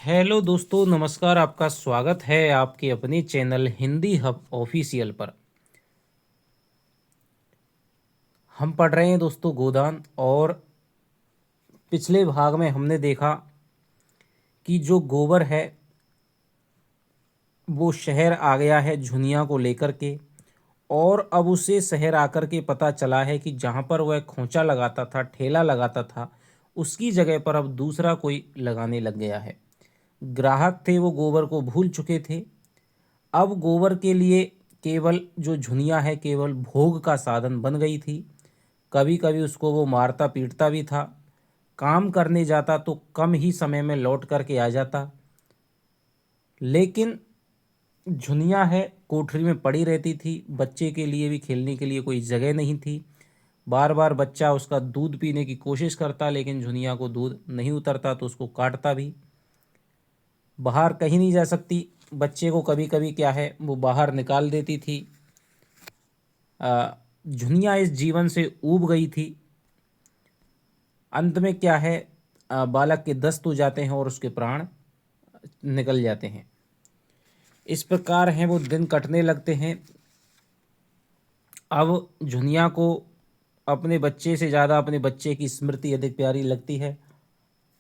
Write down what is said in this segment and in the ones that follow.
Hello दोस्तों, नमस्कार। आपका स्वागत है आपके अपने चैनल हिंदी हब ऑफिशियल पर। हम पढ़ रहे हैं दोस्तों गोदान। और पिछले भाग में हमने देखा कि जो गोबर है वो शहर आ गया है झुनिया को लेकर के। और अब उसे शहर आकर के पता चला है कि जहाँ पर वह खोंचा लगाता था, ठेला लगाता था, उसकी जगह पर अब दूसरा कोई लगाने लग गया है। ग्राहक थे वो गोबर को भूल चुके थे। अब गोबर के लिए केवल जो झुनिया है केवल भोग का साधन बन गई थी। कभी कभी उसको वो मारता पीटता भी था। काम करने जाता तो कम ही समय में लौट करके आ जाता। लेकिन झुनिया है कोठरी में पड़ी रहती थी। बच्चे के लिए भी खेलने के लिए कोई जगह नहीं थी। बार बार बच्चा उसका दूध पीने की कोशिश करता, लेकिन झुनिया को दूध नहीं उतरता तो उसको काटता भी। बाहर कहीं नहीं जा सकती। बच्चे को कभी कभी क्या है वो बाहर निकाल देती थी। झुनिया इस जीवन से ऊब गई थी। अंत में क्या है, बालक के दस्त हो जाते हैं और उसके प्राण निकल जाते हैं। इस प्रकार हैं वो दिन कटने लगते हैं। अब झुनिया को अपने बच्चे से ज़्यादा अपने बच्चे की स्मृति अधिक प्यारी लगती है,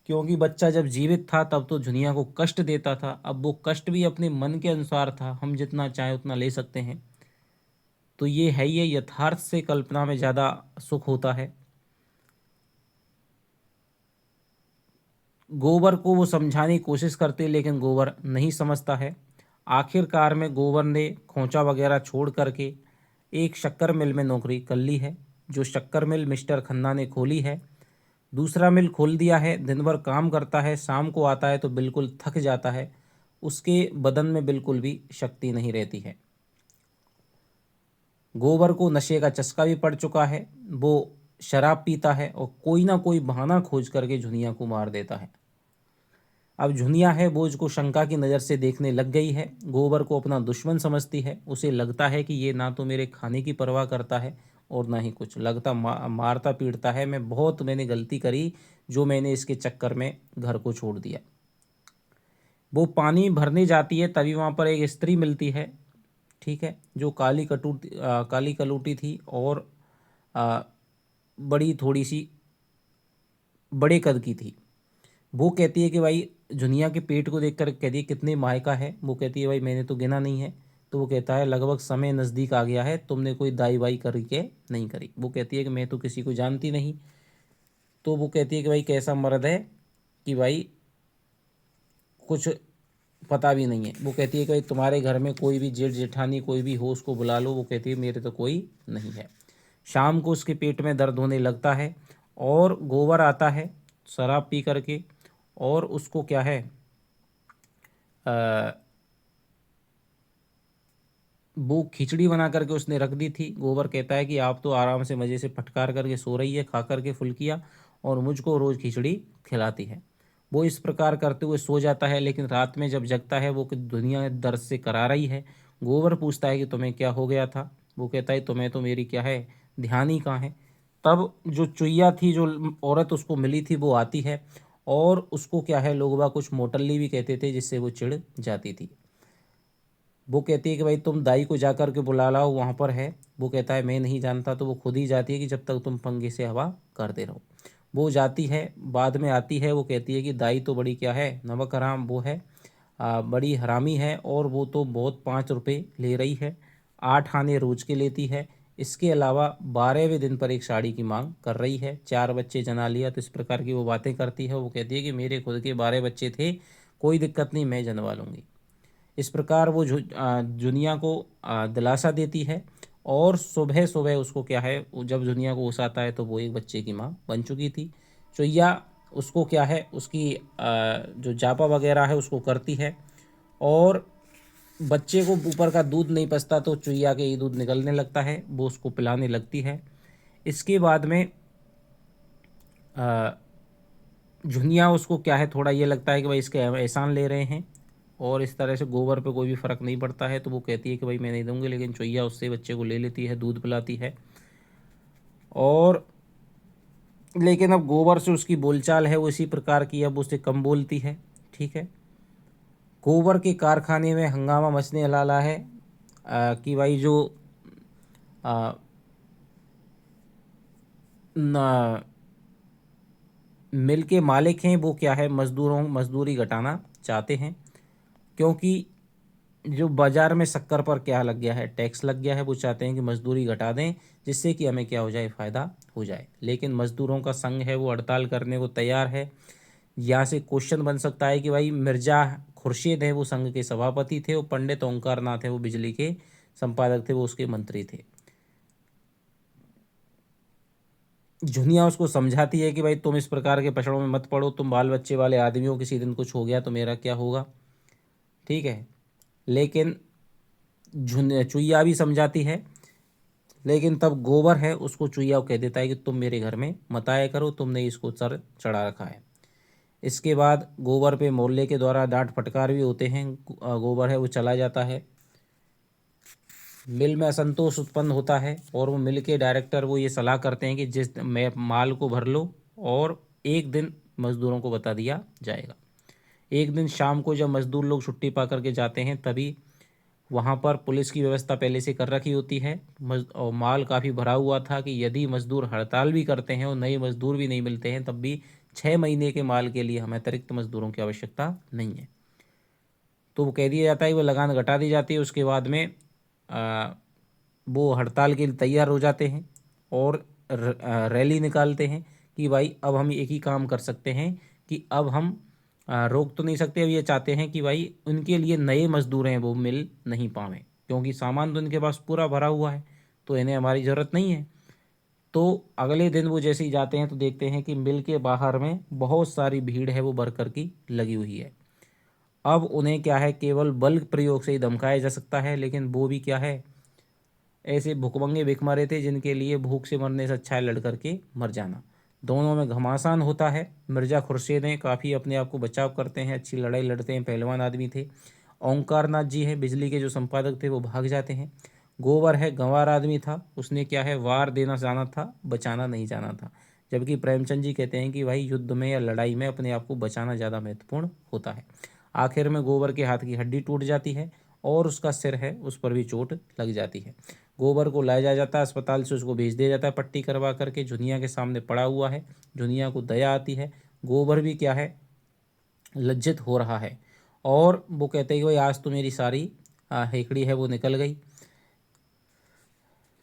क्योंकि बच्चा जब जीवित था तब तो झुनिया को कष्ट देता था। अब वो कष्ट भी अपने मन के अनुसार था, हम जितना चाहें उतना ले सकते हैं। तो ये है, ये यथार्थ से कल्पना में ज़्यादा सुख होता है। गोबर को वो समझाने की कोशिश करते, लेकिन गोबर नहीं समझता है। आखिरकार में गोबर ने खोंचा वगैरह छोड़ करके एक शक्कर मिल में नौकरी कर ली है। जो शक्कर मिल मिस्टर खन्ना ने खोली है। दूसरा मिल खोल दिया है। दिन भर काम करता है, शाम को आता है तो बिल्कुल थक जाता है। उसके बदन में बिल्कुल भी शक्ति नहीं रहती है। गोबर को नशे का चस्का भी पड़ चुका है। वो शराब पीता है और कोई ना कोई बहाना खोज करके झुनिया को मार देता है। अब झुनिया है बोझ को शंका की नज़र से देखने लग गई है। गोबर को अपना दुश्मन समझती है। उसे लगता है कि ये ना तो मेरे खाने की परवाह करता है और ना ही कुछ लगता मारता पीटता है। मैंने गलती करी जो मैंने इसके चक्कर में घर को छोड़ दिया। वो पानी भरने जाती है, तभी वहाँ पर एक स्त्री मिलती है, ठीक है, जो काली कलूटी थी और आ, बड़ी थोड़ी सी बड़े कद की थी। वो कहती है कि भाई, जुनिया के पेट को देखकर कहती है कितने माह का है। वो कहती है भाई मैंने तो गिना नहीं है। तो वो कहता है लगभग समय नज़दीक आ गया है, तुमने कोई दाई वाई करके नहीं करी। वो कहती है कि मैं तो किसी को जानती नहीं। तो वो कहती है कि भाई कैसा मर्द है कि भाई कुछ पता भी नहीं है। वो कहती है कि भाई तुम्हारे घर में कोई भी जेठ जेठानी कोई भी हो उसको बुला लो। वो कहती है मेरे तो कोई नहीं है। शाम को उसके पेट में दर्द होने लगता है और गोबर आता है शराब पी करके और उसको क्या है, वो खिचड़ी बना करके उसने रख दी थी। गोबर कहता है कि आप तो आराम से मज़े से फटकार करके सो रही है, खा करके फुल्किया, और मुझको रोज़ खिचड़ी खिलाती है। वो इस प्रकार करते हुए सो जाता है, लेकिन रात में जब जगता है वो कि दुनिया दर्द से करा रही है। गोबर पूछता है कि तुम्हें क्या हो गया था। वो कहता है तुम्हें तो मेरी क्या है ध्यान ही कहाँ है। तब जो चुईया थी, जो औरत उसको मिली थी, वो आती है और उसको क्या है लोग बाग कुछ मोटल्ली भी कहते थे, जिससे वो चिढ़ जाती थी। वो कहती है कि भाई तुम दाई को जा कर के बुला लाओ, वहाँ पर है। वो कहता है मैं नहीं जानता। तो वो खुद ही जाती है कि जब तक तुम पंगे से हवा करते रहो। वो जाती है, बाद में आती है। वो कहती है कि दाई तो बड़ी क्या है नमक हराम वो है, बड़ी हरामी है, और वो तो बहुत 5 रुपये ले रही है, 8 आने रोज के लेती है। इसके अलावा 12वें दिन पर एक साड़ी की मांग कर रही है, 4 बच्चे जना लिया। तो इस प्रकार की वो बातें करती है। वो कहती है कि मेरे खुद के 12 बच्चे थे, कोई दिक्कत नहीं, मैं जनवा लूँगी। इस प्रकार वो दुनिया को दिलासा देती है। और सुबह सुबह उसको क्या है, जब दुनिया को होश आता है तो वो एक बच्चे की माँ बन चुकी थी। चुईया उसको क्या है उसकी जो जापा वगैरह है उसको करती है। और बच्चे को ऊपर का दूध नहीं पचता तो चुईया के ही दूध निकलने लगता है, वो उसको पिलाने लगती है। इसके बाद में अ, झुनिया उसको क्या है थोड़ा ये लगता है कि भाई इसके एहसान ले रहे हैं, और इस तरह से गोबर पे कोई भी फ़र्क नहीं पड़ता है। तो वो कहती है कि भाई मैं नहीं दूंगी, लेकिन चुईया उससे बच्चे को ले लेती है, दूध पिलाती है। और लेकिन अब गोबर से उसकी बोलचाल है वो इसी प्रकार की, अब उसे कम बोलती है, ठीक है। गोबर के कारखाने में हंगामा मचने वाला है कि भाई जो आ, न, मिल के मालिक हैं वो क्या है मजदूरी घटाना चाहते हैं, क्योंकि जो बाजार में शक्कर पर क्या लग गया है, टैक्स लग गया है। वो चाहते हैं कि मजदूरी घटा दें जिससे कि हमें क्या हो जाए, फ़ायदा हो जाए। लेकिन मजदूरों का संघ है वो हड़ताल करने को तैयार है। यहाँ से क्वेश्चन बन सकता है कि भाई मिर्जा खुर्शीद है वो संघ के सभापति थे, और पंडित ओंकार नाथ है वो बिजली के संपादक थे, वो उसके मंत्री थे। झुनिया उसको समझाती है कि भाई तुम इस प्रकार के पछड़ों में मत पड़ो, तुम बाल बच्चे वाले आदमी हो, किसी दिन कुछ हो गया तो मेरा क्या होगा, ठीक है। लेकिन चुईया भी समझाती है, लेकिन तब गोबर है उसको चुईया कह देता है कि तुम मेरे घर में मत आया करो, तुमने इसको सर चढ़ा रखा है। इसके बाद गोबर पे मोहल्ले के द्वारा डांट फटकार भी होते हैं। गोबर है वो चला जाता है। मिल में असंतोष उत्पन्न होता है, और वो मिल के डायरेक्टर वो ये सलाह करते हैं कि जिस मैं माल को भर लो और एक दिन मज़दूरों को बता दिया जाएगा। एक दिन शाम को जब मज़दूर लोग छुट्टी पा करके जाते हैं, तभी वहाँ पर पुलिस की व्यवस्था पहले से कर रखी होती है। और माल काफ़ी भरा हुआ था कि यदि मज़दूर हड़ताल भी करते हैं और नए मज़दूर भी नहीं मिलते हैं, तब भी 6 महीने के माल के लिए हमें अतिरिक्त मज़दूरों की आवश्यकता नहीं है। तो वो कह दिया जाता है, वो लगान घटा दी जाती है। उसके बाद में आ, वो हड़ताल के लिए तैयार हो जाते हैं और रैली निकालते हैं कि भाई अब हम एक ही काम कर सकते हैं कि अब हम रोक तो नहीं सकते। अब ये चाहते हैं कि भाई उनके लिए नए मजदूर हैं वो मिल नहीं पावें, क्योंकि सामान तो इनके पास पूरा भरा हुआ है, तो इन्हें हमारी ज़रूरत नहीं है। तो अगले दिन वो जैसे ही जाते हैं तो देखते हैं कि मिल के बाहर में बहुत सारी भीड़ है वो वर्कर की लगी हुई है। अब उन्हें क्या है, केवल बल प्रयोग से ही धमकाया जा सकता है, लेकिन वो भी क्या है, ऐसे भुखमंगे भिखमरे थे जिनके लिए भूख से मरने से अच्छा है लड़ करके मर जाना। दोनों में घमासान होता है। मिर्ज़ा खुर्शीद हैं, काफ़ी अपने आप को बचाव करते हैं, अच्छी लड़ाई लड़ते हैं, पहलवान आदमी थे। ओंकार नाथ जी हैं बिजली के जो संपादक थे, वो भाग जाते हैं। गोबर है गंवार आदमी था, उसने क्या है वार देना जाना था, बचाना नहीं जाना था। जबकि प्रेमचंद जी कहते हैं कि भाई युद्ध में या लड़ाई में अपने आप को बचाना ज़्यादा महत्वपूर्ण होता है। आखिर में गोबर के हाथ की हड्डी टूट जाती है और उसका सिर है उस पर भी चोट लग जाती है। गोबर को लाया जाता है अस्पताल से, उसको भेज दिया जाता है पट्टी करवा करके। जुनिया के सामने पड़ा हुआ है, जुनिया को दया आती है। गोबर भी क्या है, लज्जित हो रहा है, और वो कहते हैं कि भाई आज तो मेरी सारी हेकड़ी है वो निकल गई।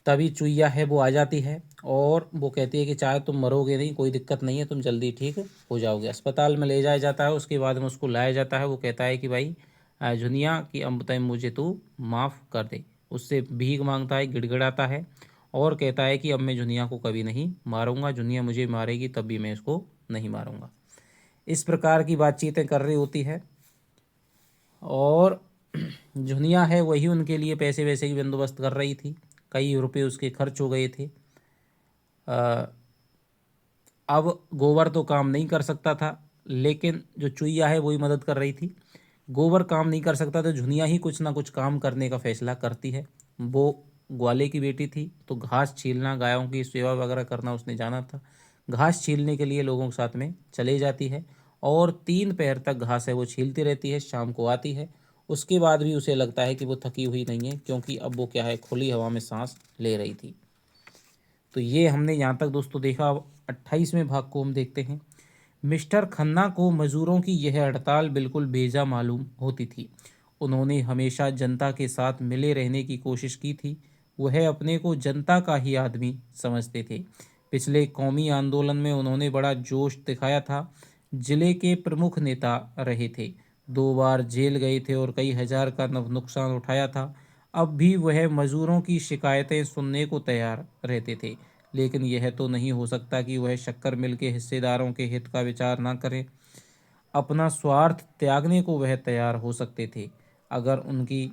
तभी चुईया है वो आ जाती है और वो कहती है कि चाहे तुम मरोगे नहीं, कोई दिक्कत नहीं है, तुम जल्दी ठीक हो जाओगे। अस्पताल में ले जाया जाता है, उसके बाद में उसको लाया जाता है। वो कहता है कि भाई जुनिया कि अब बताए मुझे तू माफ़ कर दे। उससे भीख मांगता है, गिड़गिड़ाता है और कहता है कि अब मैं जुनिया को कभी नहीं मारूंगा, जुनिया मुझे मारेगी तब भी मैं इसको नहीं मारूंगा। इस प्रकार की बातचीतें कर रही होती है, और जुनिया है वही उनके लिए पैसे वैसे की बंदोबस्त कर रही थी। कई रुपए उसके खर्च हो गए थे। अब गोबर तो काम नहीं कर सकता था, लेकिन जो चुईया है वही मदद कर रही थी। गोबर काम नहीं कर सकता तो झुनिया ही कुछ ना कुछ काम करने का फैसला करती है। वो ग्वाले की बेटी थी, तो घास छीलना, गायों की सेवा वगैरह करना उसने जाना था। घास छीलने के लिए लोगों के साथ में चले जाती है, और 3 पहर तक घास है वो छीलती रहती है, शाम को आती है। उसके बाद भी उसे लगता है कि वो थकी हुई नहीं है, क्योंकि अब वो क्या है, खुली हवा में सांस ले रही थी। तो ये हमने यहाँ तक दोस्तों देखा। अब 28वें भाग को हम देखते हैं। मिस्टर खन्ना को मज़दूरों की यह हड़ताल बिल्कुल बेजा मालूम होती थी। उन्होंने हमेशा जनता के साथ मिले रहने की कोशिश की थी। वह अपने को जनता का ही आदमी समझते थे। पिछले कौमी आंदोलन में उन्होंने बड़ा जोश दिखाया था। जिले के प्रमुख नेता रहे थे, 2 बार जेल गए थे और कई हजार का नुकसान उठाया था। अब भी वह मज़दूरों की शिकायतें सुनने को तैयार रहते थे, लेकिन यह तो नहीं हो सकता कि वह शक्कर मिल के हिस्सेदारों के हित का विचार न करें। अपना स्वार्थ त्यागने को वह तैयार हो सकते थे अगर उनकी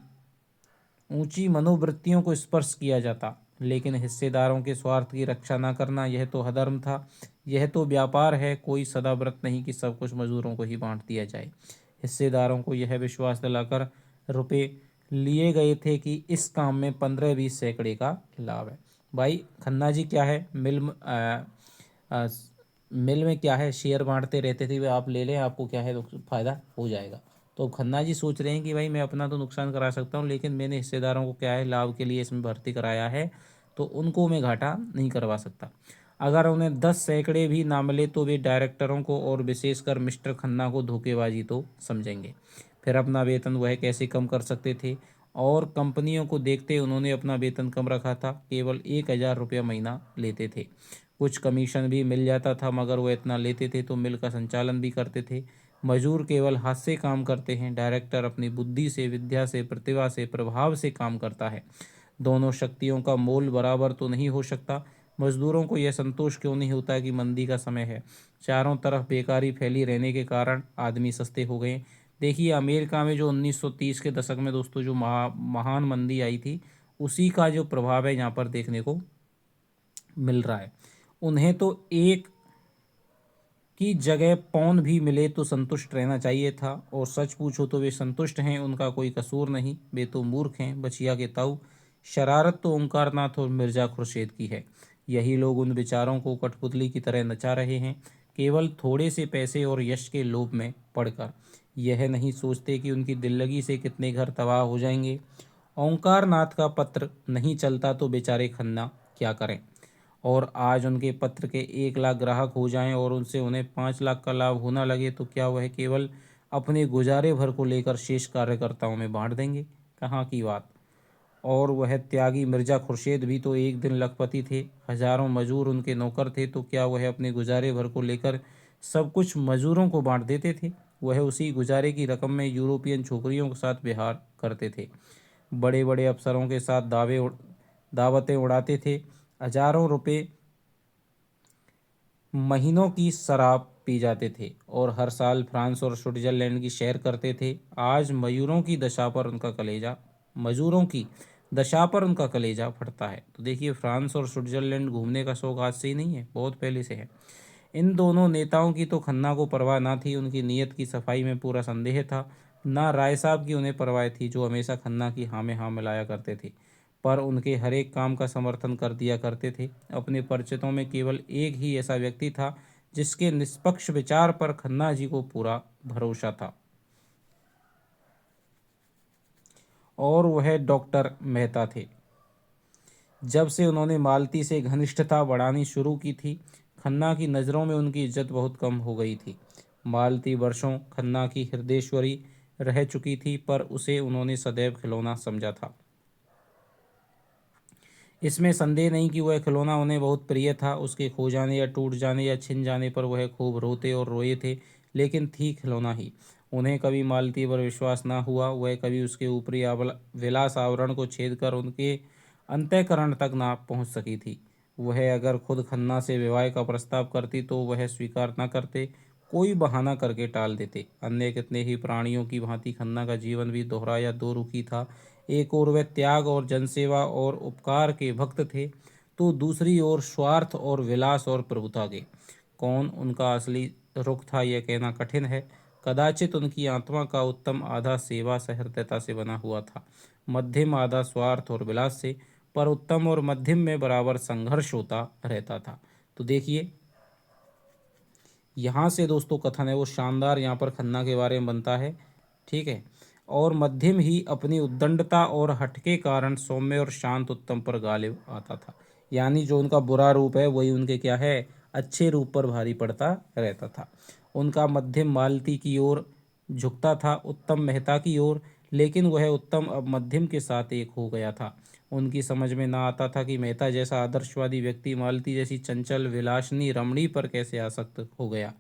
ऊंची मनोवृत्तियों को स्पर्श किया जाता, लेकिन हिस्सेदारों के स्वार्थ की रक्षा न करना यह तो अधर्म था। यह तो व्यापार है, कोई सदाव्रत नहीं कि सब कुछ मजदूरों को ही बांट दिया जाए। हिस्सेदारों को यह विश्वास दिलाकर रुपए लिए गए थे कि इस काम में 15-20 सैकड़े का लाभ है। भाई खन्ना जी क्या है, आ, मिल में क्या है शेयर बांटते रहते थे वे, आप ले लें, आपको क्या है फ़ायदा हो जाएगा। तो खन्ना जी सोच रहे हैं कि भाई मैं अपना तो नुकसान करा सकता हूँ, लेकिन मैंने हिस्सेदारों को क्या है लाभ के लिए इसमें भर्ती कराया है, तो उनको मैं घाटा नहीं करवा सकता। अगर उन्हें 10 सैकड़े भी ना मिले तो वे डायरेक्टरों को और विशेषकर मिस्टर खन्ना को धोखेबाजी तो समझेंगे। फिर अपना वेतन वह कैसे कम कर सकते थे, और कंपनियों को देखते उन्होंने अपना वेतन कम रखा था, केवल 1,000 रुपया महीना लेते थे। कुछ कमीशन भी मिल जाता था, मगर वो इतना लेते थे तो मिल का संचालन भी करते थे। मजदूर केवल हाथ से काम करते हैं, डायरेक्टर अपनी बुद्धि से, विद्या से, प्रतिभा से, प्रभाव से काम करता है। दोनों शक्तियों का मोल बराबर तो नहीं हो सकता। मजदूरों को यह संतोष क्यों नहीं होता कि मंदी का समय है। चारों तरफ बेकारी फैली रहने के कारण आदमी सस्ते हो गए। देखिए अमेरिका में जो 1930 के दशक में दोस्तों जो महान मंदी आई थी, उसी का जो प्रभाव है यहाँ पर देखने को मिल रहा है। उन्हें तो एक की जगह पौन भी मिले तो संतुष्ट रहना चाहिए था, और सच पूछो तो वे संतुष्ट हैं, उनका कोई कसूर नहीं, वे तो मूर्ख हैं, बचिया के ताऊ। शरारत तो ओंकारनाथ और मिर्जा खुर्शीद की है। यही लोग उन बेचारों को कठपुतली की तरह नचा रहे हैं, केवल थोड़े से पैसे और यश के लोभ में पड़कर। यह नहीं सोचते कि उनकी दिल्लगी से कितने घर तबाह हो जाएंगे। ओंकारनाथ का पत्र नहीं चलता तो बेचारे खन्ना क्या करें। और आज उनके पत्र के 1 लाख ग्राहक हो जाएं और उनसे उन्हें 5 लाख का लाभ होना लगे, तो क्या वह केवल अपने गुजारे भर को लेकर शेष कार्यकर्ताओं में बांट देंगे? कहाँ की बात। और वह त्यागी मिर्जा खुर्शीद भी तो एक दिन लखपति थे, हजारों मजूर उनके नौकर थे, तो क्या वह अपने गुजारे भर को लेकर सब कुछ मजूरों को बांट देते थे? वह उसी गुजारे की रकम में यूरोपियन छोकरियों के साथ विहार करते थे, बड़े बड़े अफसरों के साथ दावतें उड़ाते थे, हजारों रुपए महीनों की शराब पी जाते थे, और हर साल फ्रांस और स्विट्जरलैंड की सैर करते थे। आज मजूरों की दशा पर उनका कलेजा फटता है। तो देखिए फ्रांस और स्विट्जरलैंड घूमने का शौक आज से ही नहीं है, बहुत पहले से है। इन दोनों नेताओं की तो खन्ना को परवाह ना थी, उनकी नीयत की सफाई में पूरा संदेह था। ना राय साहब की उन्हें परवाह थी, जो हमेशा खन्ना की हाँ में हाँ मिलाया करते थे, पर उनके हर एक काम का समर्थन कर दिया करते थे। अपने परिचितों में केवल एक ही ऐसा व्यक्ति था जिसके निष्पक्ष विचार पर खन्ना जी को पूरा भरोसा था, और वह डॉक्टर मेहता थे। जब से उन्होंने मालती से घनिष्ठता बढ़ानी शुरू की थी, खन्ना की नज़रों में उनकी इज्जत बहुत कम हो गई थी। मालती वर्षों खन्ना की हृदयेश्वरी रह चुकी थी, पर उसे उन्होंने सदैव खिलौना समझा था। इसमें संदेह नहीं कि वह खिलौना उन्हें बहुत प्रिय था। उसके खो जाने या टूट जाने या छिन जाने पर वह खूब रोते और रोए थे, लेकिन थी खिलौना ही। उन्हें कभी मालती पर विश्वास ना हुआ। वह कभी उसके ऊपरी विलास आवरण को छेद कर उनके अंतःकरण तक ना पहुंच सकी थी। वह अगर खुद खन्ना से विवाह का प्रस्ताव करती तो वह स्वीकार न करते, कोई बहाना करके टाल देते। अन्य कितने ही प्राणियों की भांति खन्ना का जीवन भी दोहरा या दो रुखी था। एक ओर वे त्याग और जनसेवा और उपकार के भक्त थे, तो दूसरी ओर स्वार्थ और विलास और प्रभुता के। कौन उनका असली रुख था यह कहना कठिन है। कदाचित उनकी आत्मा का उत्तम आधा सेवा सहृदयता से बना हुआ था, मध्यम आधा स्वार्थ और विलास से, पर उत्तम और मध्यम में बराबर संघर्ष होता रहता था। तो देखिए यहाँ से दोस्तों कथन है वो शानदार यहाँ पर खन्ना के बारे में बनता है, ठीक है। और मध्यम ही अपनी उद्दंडता और हठ के कारण सौम्य और शांत उत्तम पर गालिब आता था। यानी जो उनका बुरा रूप है वही उनके क्या है अच्छे रूप पर भारी पड़ता रहता था। उनका मध्यम मालती की ओर झुकता था, उत्तम मेहता की ओर, लेकिन वह उत्तम अब मध्यम के साथ एक हो गया था। उनकी समझ में ना आता था कि मेहता जैसा आदर्शवादी व्यक्ति मालती जैसी चंचल विलासनी रमणी पर कैसे आसक्त हो गया।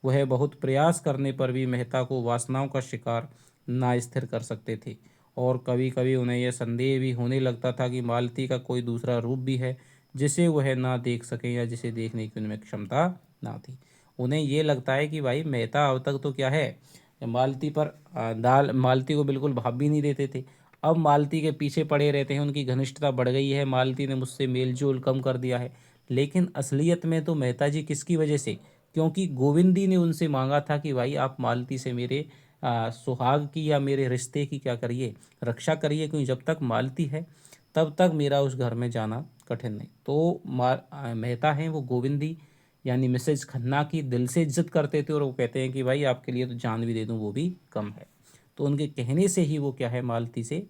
वह बहुत प्रयास करने पर भी मेहता को वासनाओं का शिकार ना स्थिर कर सकते थे, और कभी कभी उन्हें यह संदेह भी होने लगता था कि मालती का कोई दूसरा रूप भी है जिसे वह ना देख सके या जिसे देखने की उनमें क्षमता ना थी। उन्हें ये लगता है कि भाई मेहता अब तक तो क्या है मालती पर मालती को बिल्कुल भाव भी नहीं देते थे। अब मालती के पीछे पड़े रहते हैं, उनकी घनिष्ठता बढ़ गई है, मालती ने मुझसे मेल जोल कम कर दिया है। लेकिन असलियत में तो मेहता जी किसकी वजह से, क्योंकि गोविंदी ने उनसे मांगा था कि भाई आप मालती से मेरे सुहाग की या मेरे रिश्ते की क्या करिए रक्षा करिए, क्योंकि जब तक मालती है तब तक मेरा उस घर में जाना कठिन नहीं। तो मेहता हैं वो गोविंदी यानी मिसेज खन्ना की दिल से इज्जत करते थे, और वो कहते हैं कि भाई आपके लिए तो जान भी दे दूं वो भी कम है। तो उनके कहने से ही वो क्या है, मालती से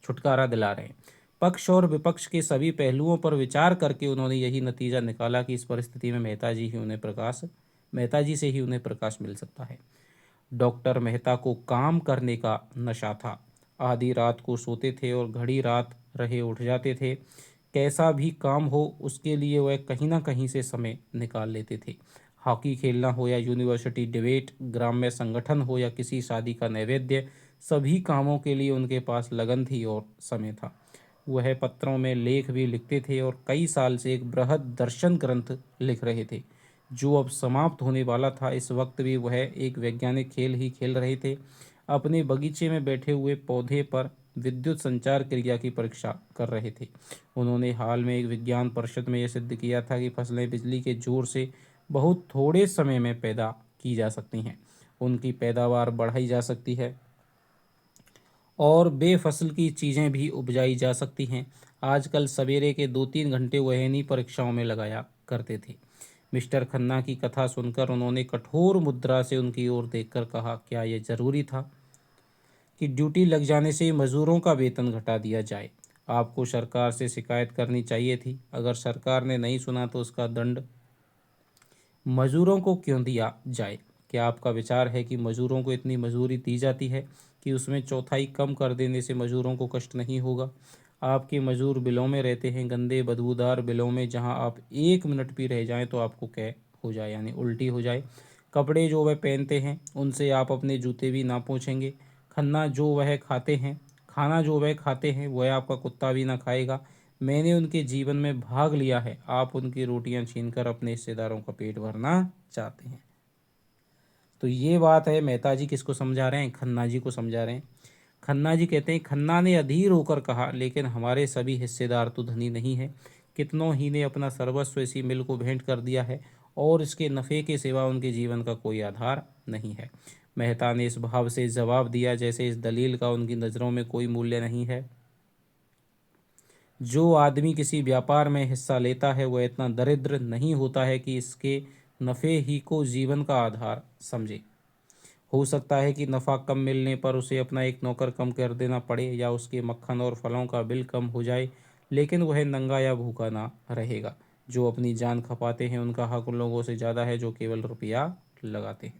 छुटकारा दिला रहे हैं। पक्ष और विपक्ष के सभी पहलुओं पर विचार करके उन्होंने यही नतीजा निकाला कि इस परिस्थिति में मेहता जी से ही उन्हें प्रकाश मिल सकता है। डॉक्टर मेहता को काम करने का नशा था। आधी रात को सोते थे और घड़ी रात रहे उठ जाते थे। कैसा भी काम हो उसके लिए वह कहीं ना कहीं से समय निकाल लेते थे। हॉकी खेलना हो या यूनिवर्सिटी डिबेट, ग्राम्य संगठन हो या किसी शादी का नैवेद्य, सभी कामों के लिए उनके पास लगन थी और समय था। वह पत्रों में लेख भी लिखते थे और कई साल से एक बृहद दर्शन ग्रंथ लिख रहे थे जो अब समाप्त होने वाला था। इस वक्त भी वह एक वैज्ञानिक खेल ही खेल रहे थे। अपने बगीचे में बैठे हुए पौधे पर विद्युत संचार क्रिया की परीक्षा कर रहे थे। उन्होंने हाल में एक विज्ञान परिषद में यह सिद्ध किया था कि फसलें बिजली के जोर से बहुत थोड़े समय में पैदा की जा सकती हैं, उनकी पैदावार बढ़ाई जा सकती है और बेफसल की चीज़ें भी उपजाई जा सकती हैं। आजकल सवेरे के 2-3 घंटे वह इन्हीं परीक्षाओं में लगाया करते थे। मिस्टर खन्ना की कथा सुनकर उन्होंने कठोर मुद्रा से उनकी ओर देखकर कहा, क्या यह जरूरी था कि ड्यूटी लग जाने से मजदूरों का वेतन घटा दिया जाए? आपको सरकार से शिकायत करनी चाहिए थी। अगर सरकार ने नहीं सुना तो उसका दंड मजदूरों को क्यों दिया जाए? क्या आपका विचार है कि मजदूरों को इतनी मजदूरी दी जाती है कि उसमें चौथाई कम कर देने से मजदूरों को कष्ट नहीं होगा? आपके मजदूर बिलों में रहते हैं, गंदे बदबूदार बिलों में, जहां आप 1 मिनट भी रह जाएं तो आपको क्या हो जाए, यानी उल्टी हो जाए। कपड़े जो वह पहनते हैं उनसे आप अपने जूते भी ना पोंछेंगे। खाना जो वह खाते हैं वह आपका कुत्ता भी ना खाएगा। मैंने उनके जीवन में भाग लिया है, आप उनकी रोटियां छीनकर अपने हिस्सेदारों का पेट भरना चाहते हैं। तो ये बात है, मेहता जी किसको समझा रहे हैं? खन्ना जी को समझा रहे हैं। खन्ना जी कहते हैं, खन्ना ने अधीर होकर कहा, लेकिन हमारे सभी हिस्सेदार तो धनी नहीं है। कितनों ही ने अपना सर्वस्व इसी मिल को भेंट कर दिया है और इसके नफ़े के सिवा उनके जीवन का कोई आधार नहीं है। मेहता ने इस भाव से जवाब दिया जैसे इस दलील का उनकी नज़रों में कोई मूल्य नहीं है। जो आदमी किसी व्यापार में हिस्सा लेता है वह इतना दरिद्र नहीं होता है कि इसके नफ़े ही को जीवन का आधार समझे। हो सकता है कि नफ़ा कम मिलने पर उसे अपना एक नौकर कम कर देना पड़े या उसके मक्खन और फलों का बिल कम हो जाए, लेकिन वह नंगा या भूखा ना रहेगा। जो अपनी जान खपाते हैं उनका हक उन लोगों से ज़्यादा है जो केवल रुपया लगाते हैं।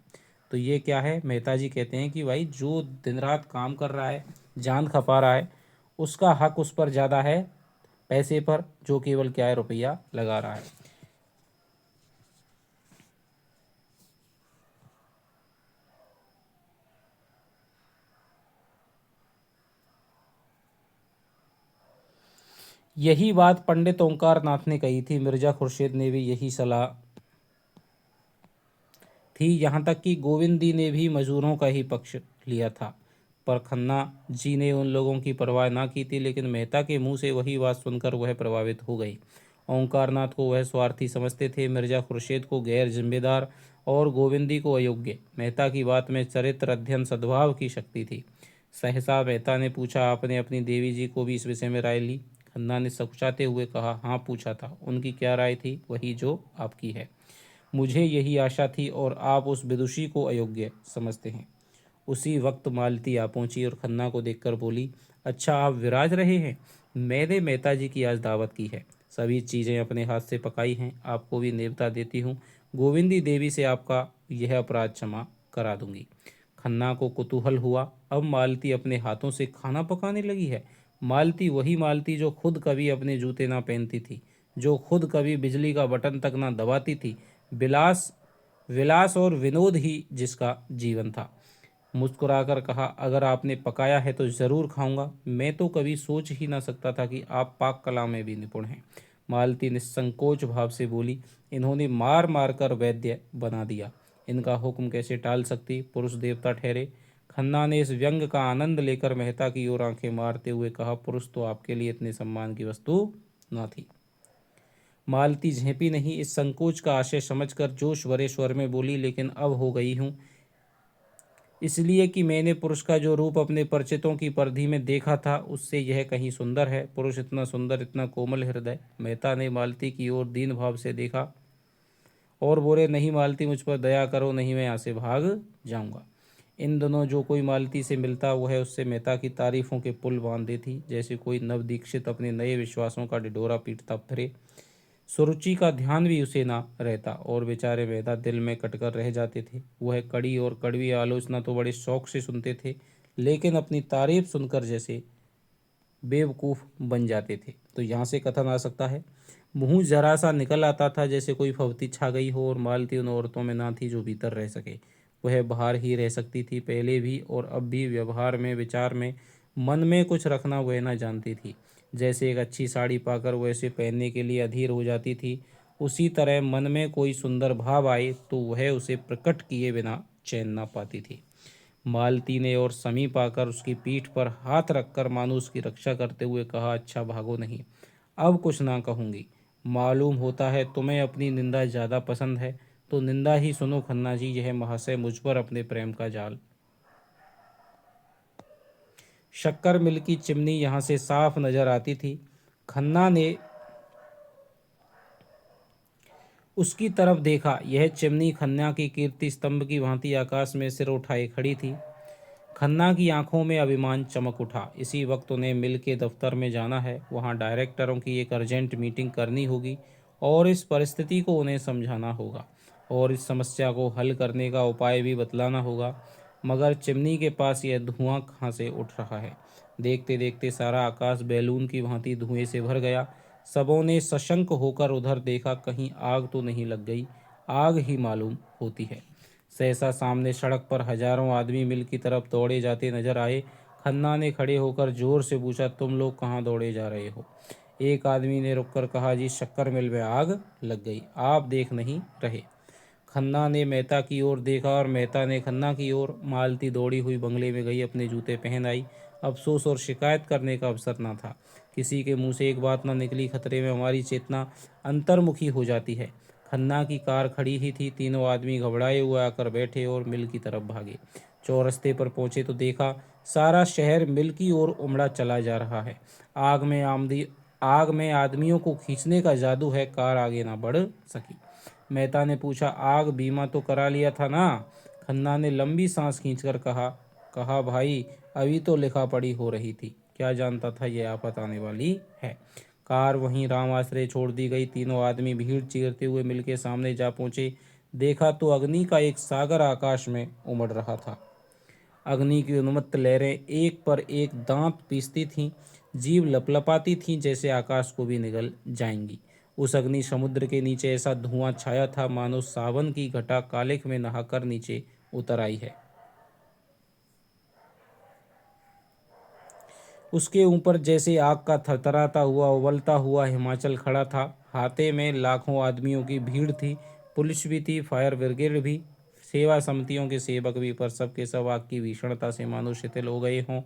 तो ये क्या है, मेहता जी कहते हैं कि भाई जो दिन रात काम कर रहा है, जान खपा रहा है, उसका हक उस पर ज़्यादा है पैसे पर, जो केवल क्या है, रुपया लगा रहा है। यही बात पंडित ओंकार नाथ ने कही थी। मिर्जा खुर्शीद ने भी यही सलाह थी। यहाँ तक कि गोविंदी ने भी मजदूरों का ही पक्ष लिया था। पर खन्ना जी ने उन लोगों की परवाह ना की थी, लेकिन मेहता के मुंह से वही बात सुनकर वह प्रभावित हो गई। ओंकारनाथ को वह स्वार्थी समझते थे, मिर्जा खुर्शीद को गैर जिम्मेदार और गोविंदी को अयोग्य। मेहता की बात में चरित्र अध्ययन सद्भाव की शक्ति थी। सहसा मेहता ने पूछा, आपने अपनी देवी जी को भी इस विषय में राय ली? खन्ना ने सकुचाते हुए कहा, हाँ पूछा था। उनकी क्या राय थी? वही जो आपकी है। मुझे यही आशा थी और आप उस विदुषी को अयोग्य समझते हैं। उसी वक्त मालती आ पहुंची और खन्ना को देखकर बोली, अच्छा आप विराज रहे हैं? मैंने मेहता जी की आज दावत की है, सभी चीज़ें अपने हाथ से पकाई हैं, आपको भी नेवता देती हूँ। गोविंदी देवी से आपका यह अपराध क्षमा करा दूंगी। खन्ना को कुतूहल हुआ, अब मालती अपने हाथों से खाना पकाने लगी है। मालती वही मालती जो खुद कभी अपने जूते ना पहनती थी, जो खुद कभी बिजली का बटन तक ना दबाती थी। विलास विलास और विनोद ही जिसका जीवन था। मुस्कुराकर कहा, अगर आपने पकाया है तो ज़रूर खाऊंगा। मैं तो कभी सोच ही ना सकता था कि आप पाक कला में भी निपुण हैं। मालती निसंकोच भाव से बोली, इन्होंने मार मार कर वैद्य बना दिया, इनका हुक्म कैसे टाल सकती? पुरुष देवता ठहरे। खन्ना ने इस व्यंग का आनंद लेकर मेहता की ओर आंखें मारते हुए कहा, पुरुष तो आपके लिए इतने सम्मान की वस्तु न थी। मालती झेपी नहीं, इस संकोच का आशय समझकर जोश भरे स्वर में बोली, लेकिन अब हो गई हूँ इसलिए कि मैंने पुरुष का जो रूप अपने परिचितों की परिधि में देखा था उससे यह कहीं सुंदर है। पुरुष इतना सुंदर, इतना कोमल हृदय। मेहता ने मालती की ओर दीन भाव से देखा और बोले, नहीं मालती, मुझ पर दया करो, नहीं मैं यहाँ से भाग जाऊंगा। इन दिनों जो कोई मालती से मिलता वह उससे मेहता की तारीफों के पुल बांध देती, जैसे कोई नवदीक्षित अपने नए विश्वासों का ढिढोरा पीटता फिरे। सुरुचि का ध्यान भी उसे ना रहता और बेचारे मेहता दिल में कटकर रह जाते थे। वह कड़ी और कड़वी आलोचना तो बड़े शौक से सुनते थे, लेकिन अपनी तारीफ सुनकर जैसे बेवकूफ़ बन जाते थे। तो यहाँ से कथन आ सकता है, मुँह जरा सा निकल आता था जैसे कोई फवती छा गई हो, और मालती उन औरतों में ना थी जो भीतर रह सके। वह बाहर ही रह सकती थी, पहले भी और अब भी। व्यवहार में, विचार में, मन में कुछ रखना वह ना जानती थी। जैसे एक अच्छी साड़ी पाकर वह उसे पहनने के लिए अधीर हो जाती थी, उसी तरह मन में कोई सुंदर भाव आए तो वह उसे प्रकट किए बिना चैन ना पाती थी। मालती ने और समीप आकर उसकी पीठ पर हाथ रखकर मानो उसकी रक्षा करते हुए कहा, अच्छा भागो नहीं, अब कुछ ना कहूँगी। मालूम होता है तुम्हें अपनी निंदा ज़्यादा पसंद है, तो निंदा ही सुनो खन्ना जी। यह महाशय मुझ पर अपने प्रेम का जाल। शक्कर मिल की चिमनी यहाँ से साफ नजर आती थी। खन्ना ने उसकी तरफ देखा। यह चिमनी खन्ना की कीर्ति स्तंभ की भांति आकाश में सिर उठाए खड़ी थी। खन्ना की आंखों में अभिमान चमक उठा। इसी वक्त उन्हें मिल के दफ्तर में जाना है। वहाँ डायरेक्टरों की एक अर्जेंट मीटिंग करनी होगी और इस परिस्थिति को उन्हें समझाना होगा और इस समस्या को हल करने का उपाय भी बतलाना होगा। मगर चिमनी के पास यह धुआं कहाँ से उठ रहा है? देखते देखते सारा आकाश बैलून की भांति धुएं से भर गया। सबों ने सशंक होकर उधर देखा, कहीं आग तो नहीं लग गई। आग ही मालूम होती है। सहसा सामने सड़क पर हजारों आदमी मिल की तरफ दौड़े जाते नजर आए। खन्ना ने खड़े होकर जोर से पूछा, तुम लोग कहाँ दौड़े जा रहे हो? एक आदमी ने रुककर कहा, जी शक्कर मिल में आग लग गई, आप देख नहीं रहे? खन्ना ने मेहता की ओर देखा और मेहता ने खन्ना की ओर। मालती दौड़ी हुई बंगले में गई, अपने जूते पहन आई। अफसोस और शिकायत करने का अवसर ना था। किसी के मुंह से एक बात ना निकली, खतरे में हमारी चेतना अंतर्मुखी हो जाती है। खन्ना की कार खड़ी ही थी। तीनों आदमी घबराए हुए आकर बैठे और मिल की तरफ भागे। चौरस्ते पर पहुंचे तो देखा सारा शहर मिल की ओर उमड़ा चला जा रहा है। आग में आदमियों को खींचने का जादू है। कार आगे ना बढ़ सकी। मेहता ने पूछा, आग बीमा तो करा लिया था ना? खन्ना ने लंबी सांस खींचकर कहा, कहा भाई अभी तो लिखा पढ़ी हो रही थी, क्या जानता था ये आफत आने वाली है। कार वहीं राम आश्रय छोड़ दी गई। तीनों आदमी भीड़ चीरते हुए मिल के सामने जा पहुंचे। देखा तो अग्नि का एक सागर आकाश में उमड़ रहा था। अग्नि की उन्मत्त लहरें एक पर एक दांत पीसती थीं, जीभ लपलपाती थीं जैसे आकाश को भी निगल जाएंगी। उस अग्नि समुद्र के नीचे ऐसा धुआं छाया था मानो सावन की घटा कालिख में नहाकर नीचे उतर आई है। उसके ऊपर जैसे आग का थरथराता हुआ उबलता हुआ हिमाचल खड़ा था। हाथे में लाखों आदमियों की भीड़ थी। पुलिस भी थी, फायर ब्रिगेड भी, सेवा समितियों के सेवक भी, पर सबके सब आग की भीषणता से मानो शिथिल हो गए हों।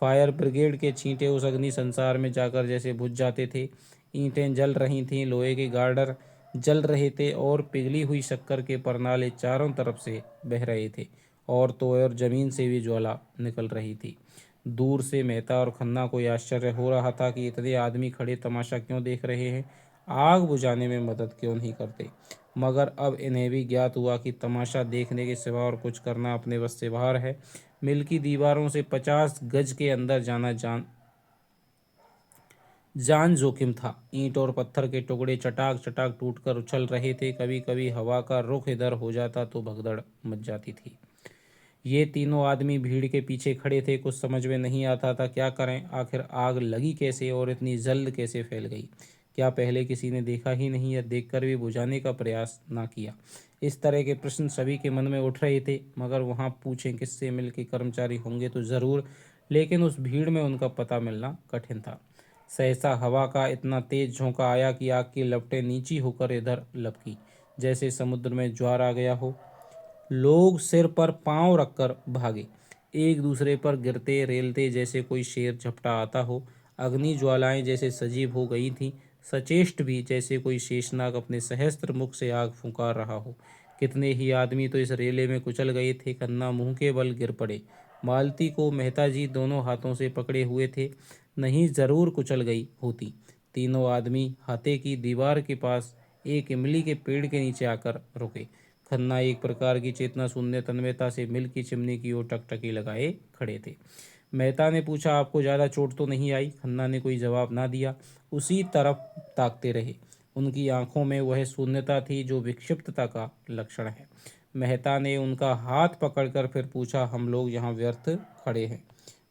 फायर ब्रिगेड के छींटे उस अग्नि संसार में जाकर जैसे बुझ जाते थे। ईंटें जल रही थीं, लोहे के गार्डर जल रहे थे और पिघली हुई शक्कर के परनाले चारों तरफ से बह रहे थे। और तो और जमीन से भी ज्वाला निकल रही थी। दूर से मेहता और खन्ना को यह आश्चर्य हो रहा था कि इतने आदमी खड़े तमाशा क्यों देख रहे हैं, आग बुझाने में मदद क्यों नहीं करते। मगर अब इन्हें भी ज्ञात हुआ कि तमाशा देखने के सिवा और कुछ करना अपने बस से बाहर है। मिल की दीवारों से 50 गज के अंदर जाना जान जोखिम था। ईंट और पत्थर के टुकड़े चटाक चटाक टूटकर उछल रहे थे। कभी कभी हवा का रुख इधर हो जाता तो भगदड़ मच जाती थी। ये तीनों आदमी भीड़ के पीछे खड़े थे। कुछ समझ में नहीं आता था क्या करें। आखिर आग लगी कैसे और इतनी जल्द कैसे फैल गई? क्या पहले किसी ने देखा ही नहीं या देखकर भी बुझाने का प्रयास ना किया? इस तरह के प्रश्न सभी के मन में उठ रहे थे। मगर वहाँ पूछें किससे? मिल के कर्मचारी होंगे तो ज़रूर, लेकिन उस भीड़ में उनका पता मिलना कठिन था। सहसा हवा का इतना तेज झोंका आया कि आग की लपटें नीची होकर इधर लपकी, जैसे समुद्र में ज्वार आ गया हो। लोग सिर पर पांव रखकर भागे, एक दूसरे पर गिरते रेलते जैसे कोई शेर झपटा आता हो। अग्नि ज्वालाएं जैसे सजीव हो गई थीं, सचेष्ट भी, जैसे कोई शेषनाग अपने सहस्त्र मुख से आग फुंकार रहा हो। कितने ही आदमी तो इस रेले में कुचल गए थे। खन्ना मुंह के बल गिर पड़े। मालती को मेहता जी दोनों हाथों से पकड़े हुए थे, नहीं जरूर कुचल गई होती। तीनों आदमी हाथे की दीवार के पास एक इमली के पेड़ के नीचे आकर रुके। खन्ना एक प्रकार की चेतना शून्य तन्मयता से मिल की चिमनी की ओर टकटकी लगाए खड़े थे। मेहता ने पूछा, आपको ज़्यादा चोट तो नहीं आई? खन्ना ने कोई जवाब ना दिया, उसी तरफ ताकते रहे। उनकी आंखों में वह शून्यता थी जो विक्षिप्तता का लक्षण है। मेहता ने उनका हाथ पकड़कर फिर पूछा, हम लोग यहाँ व्यर्थ खड़े हैं?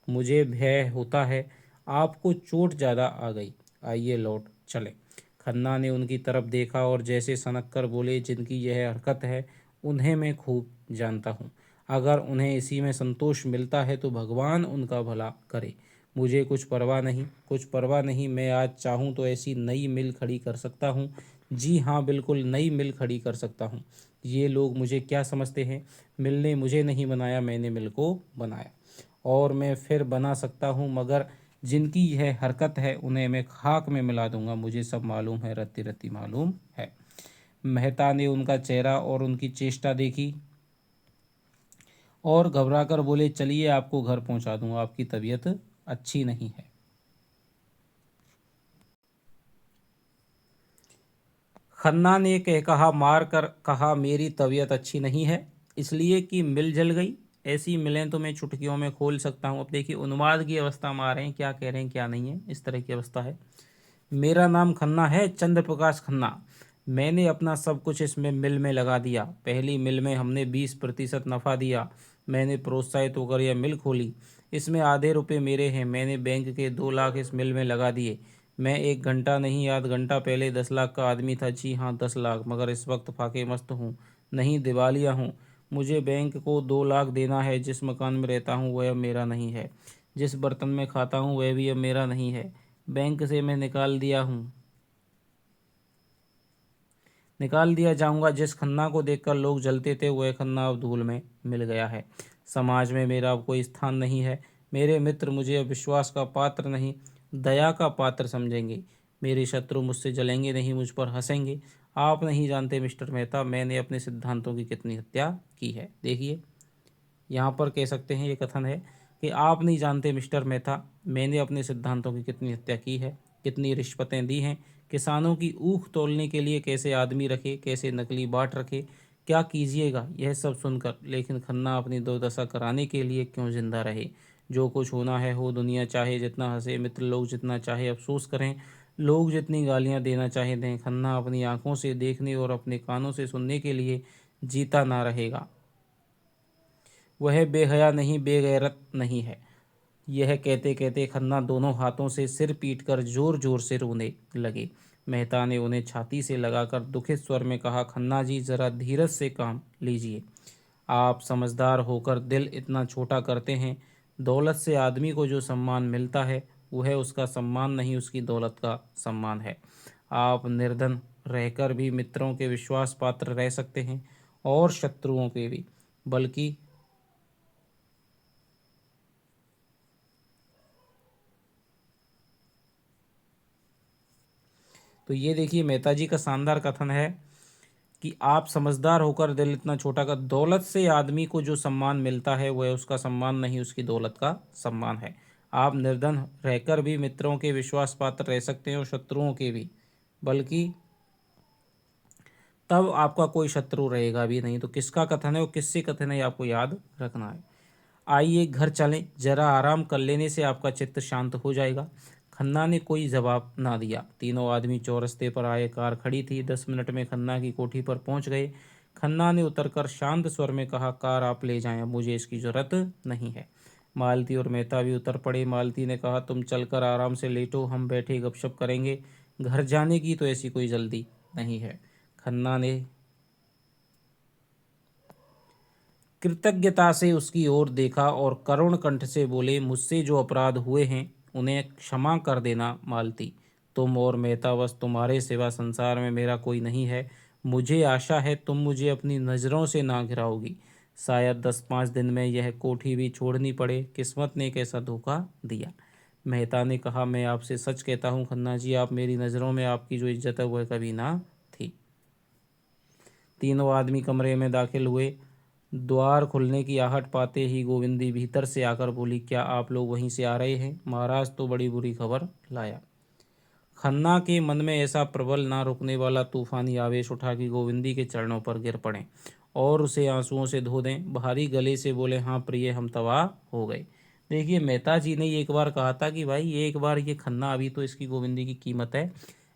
मुझे भय होता है आपको चोट ज़्यादा आ गई, आइए लौट चलें। खन्ना ने उनकी तरफ देखा और जैसे सनक कर बोले, जिनकी यह हरकत है उन्हें मैं खूब जानता हूँ। अगर उन्हें इसी में संतोष मिलता है तो भगवान उनका भला करे। मुझे कुछ परवाह नहीं, कुछ परवाह नहीं। मैं आज चाहूँ तो ऐसी नई मिल खड़ी कर सकता हूँ। जी हाँ, बिल्कुल नई मिल खड़ी कर सकता हूँ। ये लोग मुझे क्या समझते हैं? मिल ने मुझे नहीं बनाया, मैंने मिल को बनाया, और मैं फिर बना सकता हूँ, मगर जिनकी यह हरकत है उन्हें मैं खाक में मिला दूंगा। मुझे सब मालूम है, रत्ती रत्ती मालूम है। मेहता ने उनका चेहरा और उनकी चेष्टा देखी और घबराकर बोले, चलिए आपको घर पहुंचा दूंगा, आपकी तबीयत अच्छी नहीं है। खन्ना ने कह कहा मार कर कहा, मेरी तबीयत अच्छी नहीं है इसलिए कि मिल जल गई? ऐसी मिलें तो मैं चुटकियों में खोल सकता हूँ। अब देखिए उन्माद की अवस्था में आ रहे हैं, क्या कह रहे हैं क्या नहीं है, इस तरह की अवस्था है। मेरा नाम खन्ना है, चंद्र प्रकाश खन्ना। मैंने अपना सब कुछ इस मिल में लगा दिया। पहली मिल में हमने 20% नफ़ा दिया। मैंने प्रोत्साहित होकर यह मिल खोली। इसमें आधे रुपए मेरे हैं। मैंने बैंक के 2 लाख इस मिल में लगा दिए। मैं 1 घंटा नहीं, आध घंटा पहले 10 लाख का आदमी था। जी हाँ, 10 लाख। मगर इस वक्त फाके मस्त हूँ, नहीं दिवालिया हूँ। मुझे बैंक को 2 लाख देना है। जिस मकान में रहता हूँ वह अब मेरा नहीं है। जिस बर्तन में खाता हूँ वह भी अब मेरा नहीं है। बैंक से मैं निकाल दिया जाऊंगा। जिस खन्ना को देखकर लोग जलते थे वह खन्ना अब धूल में मिल गया है। समाज में मेरा अब कोई स्थान नहीं है। मेरे मित्र मुझे अब विश्वास का पात्र नहीं, दया का पात्र समझेंगे। मेरे शत्रु मुझसे जलेंगे नहीं, मुझ पर हंसेंगे। आप नहीं जानते मिस्टर मेहता, मैंने अपने सिद्धांतों की कितनी हत्या की है। देखिए यहाँ पर कह सकते हैं, ये कथन है कि आप नहीं जानते मिस्टर मेहता, मैंने अपने सिद्धांतों की कितनी हत्या की है, कितनी रिश्वतें दी हैं, किसानों की ऊख तोलने के लिए कैसे आदमी रखे, कैसे नकली बाट रखे। क्या कीजिएगा यह सब सुनकर, लेकिन खन्ना अपनी दुर्दशा कराने के लिए क्यों जिंदा रहे। जो कुछ होना है हो, दुनिया चाहे जितना हंसे, मित्र लोग जितना चाहे अफसोस करें, लोग जितनी गालियां देना चाहे दें, खन्ना अपनी आंखों से देखने और अपने कानों से सुनने के लिए जीता ना रहेगा। वह बेहया नहीं, बेगैरत नहीं है। यह कहते कहते खन्ना दोनों हाथों से सिर पीटकर जोर जोर से रोने लगे। मेहता ने उन्हें छाती से लगाकर दुखित स्वर में कहा, खन्ना जी जरा धीरज से काम लीजिए। आप समझदार होकर दिल इतना छोटा करते हैं। दौलत से आदमी को जो सम्मान मिलता है वह उसका सम्मान नहीं, उसकी दौलत का सम्मान है। आप निर्धन रहकर भी मित्रों के विश्वास पात्र रह सकते हैं और शत्रुओं के भी। बल्कि तो ये देखिए मेहता जी का शानदार कथन है कि आप समझदार होकर दिल इतना छोटा कर, दौलत से आदमी को जो सम्मान मिलता है वह उसका सम्मान नहीं, उसकी दौलत का सम्मान है। आप निर्धन रहकर भी मित्रों के विश्वास पात्र रह सकते हैं और शत्रुओं के भी। बल्कि तब आपका कोई शत्रु रहेगा भी नहीं। तो किसका कथन है और किससे कथन है, ये आपको याद रखना है। आइए घर चलें, जरा आराम कर लेने से आपका चित्त शांत हो जाएगा। खन्ना ने कोई जवाब ना दिया। तीनों आदमी चौरस्ते पर आए। कार खड़ी थी। 10 मिनट में खन्ना की कोठी पर पहुंच गए। खन्ना ने उतरकर शांत स्वर में कहा, कार आप ले जाएं, अब मुझे इसकी जरूरत नहीं है। मालती और मेहता भी उतर पड़े। मालती ने कहा, तुम चलकर आराम से लेटो, हम बैठे गपशप करेंगे। घर जाने की तो ऐसी कोई जल्दी नहीं है। खन्ना ने कृतज्ञता से उसकी ओर देखा और करुण कंठ से बोले, मुझसे जो अपराध हुए हैं उन्हें क्षमा कर देना मालती। तुम और मेहता, बस तुम्हारे सिवा संसार में मेरा कोई नहीं है। मुझे आशा है तुम मुझे अपनी नज़रों से ना गिराओगी। शायद 10-5 दिन में यह कोठी भी छोड़नी पड़े। किस्मत ने कैसा धोखा दिया। मेहता ने कहा, मैं आपसे सच कहता हूँ खन्ना जी, आप मेरी नज़रों में आपकी जो इज्जत है वह कभी ना थी। तीनों आदमी कमरे में दाखिल हुए। द्वार खुलने की आहट पाते ही गोविंदी भीतर से आकर बोली, क्या आप लोग वहीं से आ रहे हैं? महाराज तो बड़ी बुरी खबर लाया। खन्ना के मन में ऐसा प्रबल ना रुकने वाला तूफानी आवेश उठा कि गोविंदी के चरणों पर गिर पड़े और उसे आंसुओं से धो दें। भारी गले से बोले, हाँ प्रिय, हम तबाह हो गए। देखिए, मेहता जी ने एक बार कहा था कि भाई एक बार ये खन्ना, अभी तो इसकी गोविंदी की कीमत है,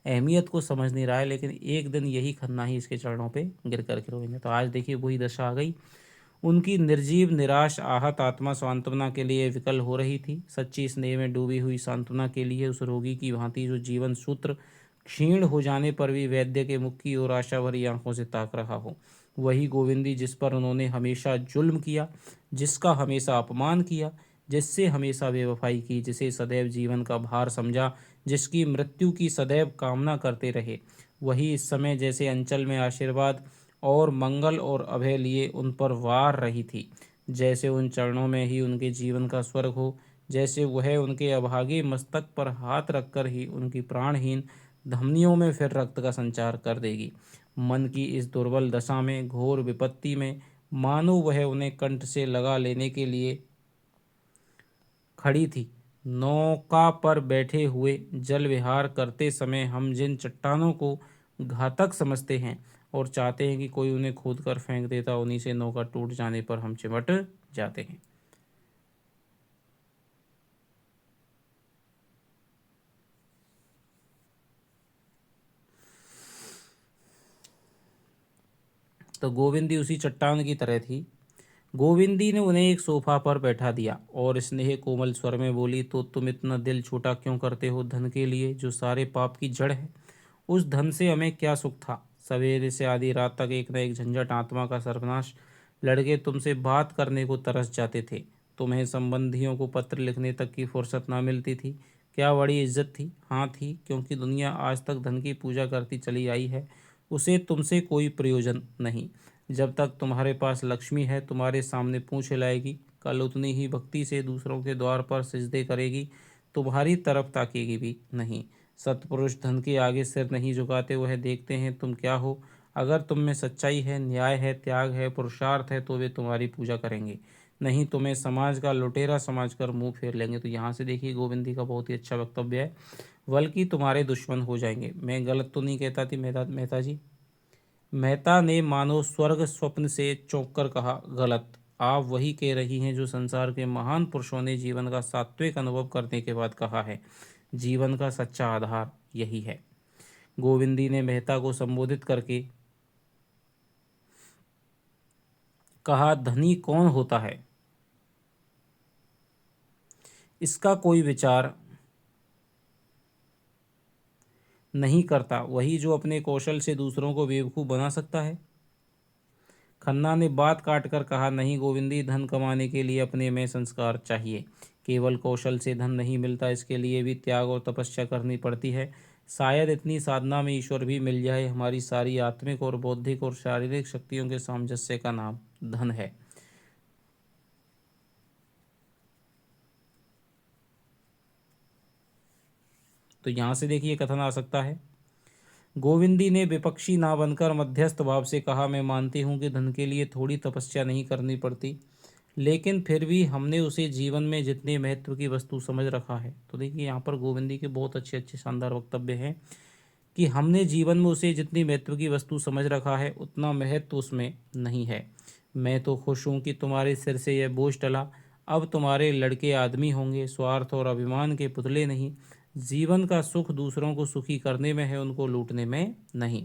अहमियत को समझ नहीं रहा है, लेकिन एक दिन यही खन्ना ही इसके चरणों पे गिर कर के रोएंगे। तो आज देखिए वही दशा आ गई। उनकी निर्जीव निराश आहत आत्मा सांत्वना के लिए विकल हो रही थी। सच्ची स्नेह में डूबी हुई सांत्वना के लिए उस रोगी की भांति जो जीवन सूत्र क्षीण हो जाने पर भी वैद्य के मुख की ओर आशा भरी आंखों से ताक रहा हो, वही गोविंदी जिस पर उन्होंने हमेशा जुल्म किया, जिसका हमेशा अपमान किया, जिससे हमेशा बेवफाई की, जिसे सदैव जीवन का भार समझा, जिसकी मृत्यु की सदैव कामना करते रहे, वही इस समय जैसे अंचल में आशीर्वाद और मंगल और अभय लिए उन पर वार रही थी। जैसे उन चरणों में ही उनके जीवन का स्वर्ग हो, जैसे वह उनके अभागे मस्तक पर हाथ रखकर ही उनकी प्राणहीन धमनियों में फिर रक्त का संचार कर देगी। मन की इस दुर्बल दशा में, घोर विपत्ति में, मानो वह उन्हें कंठ से लगा लेने के लिए खड़ी थी। नौका पर बैठे हुए जल विहार करते समय हम जिन चट्टानों को घातक समझते हैं और चाहते हैं कि कोई उन्हें खोद कर फेंक देता, उन्हीं से नौका टूट जाने पर हम चिमट जाते हैं। तो गोविंदी उसी चट्टान की तरह थी। गोविंदी ने उन्हें एक सोफा पर बैठा दिया और स्नेह कोमल स्वर में बोली, तो तुम इतना दिल छोटा क्यों करते हो धन के लिए, जो सारे पाप की जड़ है। उस धन से हमें क्या सुख था। सवेरे से आधी रात तक एक न एक झंझट, आत्मा का सर्वनाश। लड़के तुमसे बात करने को तरस जाते थे। तुम्हें संबंधियों को पत्र लिखने तक की फुर्सत ना मिलती थी। क्या बड़ी इज्जत थी। हाँ थी, क्योंकि दुनिया आज तक धन की पूजा करती चली आई है। उसे तुमसे कोई प्रयोजन नहीं। जब तक तुम्हारे पास लक्ष्मी है, तुम्हारे सामने पूँछ हिलाएगी, कल उतनी ही भक्ति से दूसरों के द्वार पर सिजदे करेगी, तुम्हारी तरफ ताकेगी भी नहीं। सत्पुरुष धन के आगे सिर नहीं झुकाते, वह देखते हैं तुम क्या हो। अगर तुम में सच्चाई है, न्याय है, त्याग है, पुरुषार्थ है, तो वे तुम्हारी पूजा करेंगे, नहीं तुम्हें समाज का लुटेरा समझकर मुंह फेर लेंगे। तो यहाँ से देखिए गोविंदी का बहुत ही अच्छा वक्तव्य है। बल्कि तुम्हारे दुश्मन हो जाएंगे। मैं गलत तो नहीं कहता थी मेहता जी। मेहता ने मानो स्वर्ग स्वप्न से चौंक कर कहा, गलत। आप वही कह रही हैं जो संसार के महान पुरुषों ने जीवन का सात्विक अनुभव करने के बाद कहा है। जीवन का सच्चा आधार यही है। गोविंदी ने मेहता को संबोधित करके कहा, धनी कौन होता है, इसका कोई विचार नहीं करता, वही जो अपने कौशल से दूसरों को बेवकूफ़ बना सकता है। खन्ना ने बात काट कर कहा, नहीं गोविंदी, धन कमाने के लिए अपने में संस्कार चाहिए। केवल कौशल से धन नहीं मिलता, इसके लिए भी त्याग और तपस्या करनी पड़ती है। शायद इतनी साधना में ईश्वर भी मिल जाए। हमारी सारी आत्मिक और बौद्धिक और शारीरिक शक्तियों के सामंजस्य का नाम धन है। तो यहाँ से देखिए कथन आ सकता है। गोविंदी ने विपक्षी ना बनकर मध्यस्थ भाव से कहा, मैं मानती हूँ कि धन के लिए थोड़ी तपस्या नहीं करनी पड़ती, लेकिन फिर भी हमने उसे जीवन में जितने महत्व की वस्तु समझ रखा है। तो देखिए यहाँ पर गोविंदी के बहुत अच्छे अच्छे शानदार वक्तव्य हैं कि हमने जीवन में उसे जितनी महत्व की वस्तु समझ रखा है, उतना महत्व उसमें नहीं है। मैं तो खुश हूँ कि तुम्हारे सिर से यह बोझ टला। अब तुम्हारे लड़के आदमी होंगे, स्वार्थ और अभिमान के पुतले नहीं। जीवन का सुख दूसरों को सुखी करने में है, उनको लूटने में नहीं।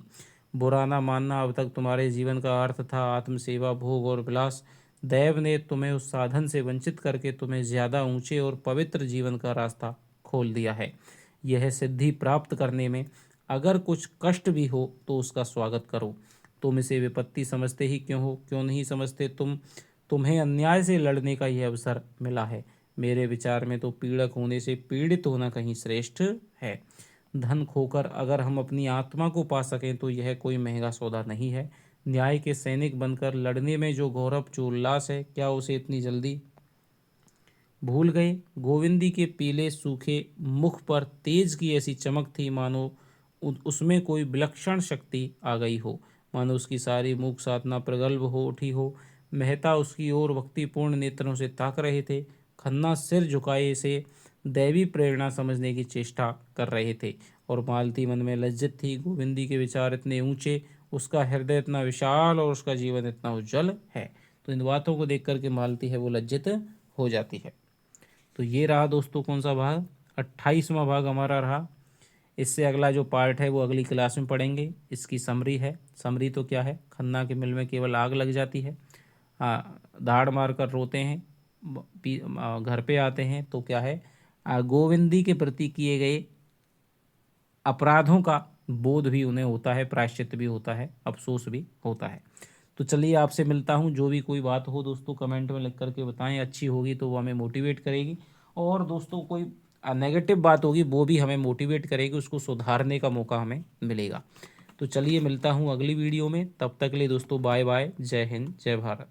बुरा ना मानना, अब तक तुम्हारे जीवन का अर्थ था आत्मसेवा, भोग और विलास। दैव ने तुम्हें उस साधन से वंचित करके तुम्हें ज़्यादा ऊंचे और पवित्र जीवन का रास्ता खोल दिया है। यह सिद्धि प्राप्त करने में अगर कुछ कष्ट भी हो तो उसका स्वागत करो। तुम इसे विपत्ति समझते ही क्यों हो, क्यों नहीं समझते। तुम्हें अन्याय से लड़ने का यह अवसर मिला है। मेरे विचार में तो पीड़क होने से पीड़ित होना कहीं श्रेष्ठ है। धन खोकर अगर हम अपनी आत्मा को पा सकें तो यह कोई महंगा सौदा नहीं है। न्याय के सैनिक बनकर लड़ने में जो गौरव, जो उल्लास है, क्या उसे इतनी जल्दी भूल गए। गोविंदी के पीले सूखे मुख पर तेज की ऐसी चमक थी, मानो उसमें कोई विलक्षण शक्ति आ गई हो, मानो उसकी सारी मूक साधना प्रगल्भ हो उठी हो। मेहता उसकी ओर भक्तिपूर्ण नेत्रों से ताक रहे थे। खन्ना सिर झुकाए से दैवी प्रेरणा समझने की चेष्टा कर रहे थे और मालती मन में लज्जित थी। गोविंदी के विचार इतने ऊंचे उसका हृदय इतना विशाल और उसका जीवन इतना उज्जवल है। तो इन बातों को देख करके मालती है वो लज्जित हो जाती है। तो ये रहा दोस्तों कौन सा भाग, 28वां भाग हमारा रहा। इससे अगला जो पार्ट है वो अगली क्लास में पढ़ेंगे। इसकी समरी है। समरी तो क्या है, खन्ना के मिल में केवल आग लग जाती है, दाढ़ मार कर रोते हैं, घर पे आते हैं तो क्या है, गोविंदी के प्रति किए गए अपराधों का बोध भी उन्हें होता है, प्रायश्चित भी होता है, अफसोस भी होता है। तो चलिए आपसे मिलता हूँ। जो भी कोई बात हो दोस्तों कमेंट में लिख करके बताएं, अच्छी होगी तो वो हमें मोटिवेट करेगी, और दोस्तों कोई नेगेटिव बात होगी वो भी हमें मोटिवेट करेगी, उसको सुधारने का मौका हमें मिलेगा। तो चलिए मिलता हूँ अगली वीडियो में, तब तक के लिए दोस्तों बाय बाय, जय हिंद जय भारत।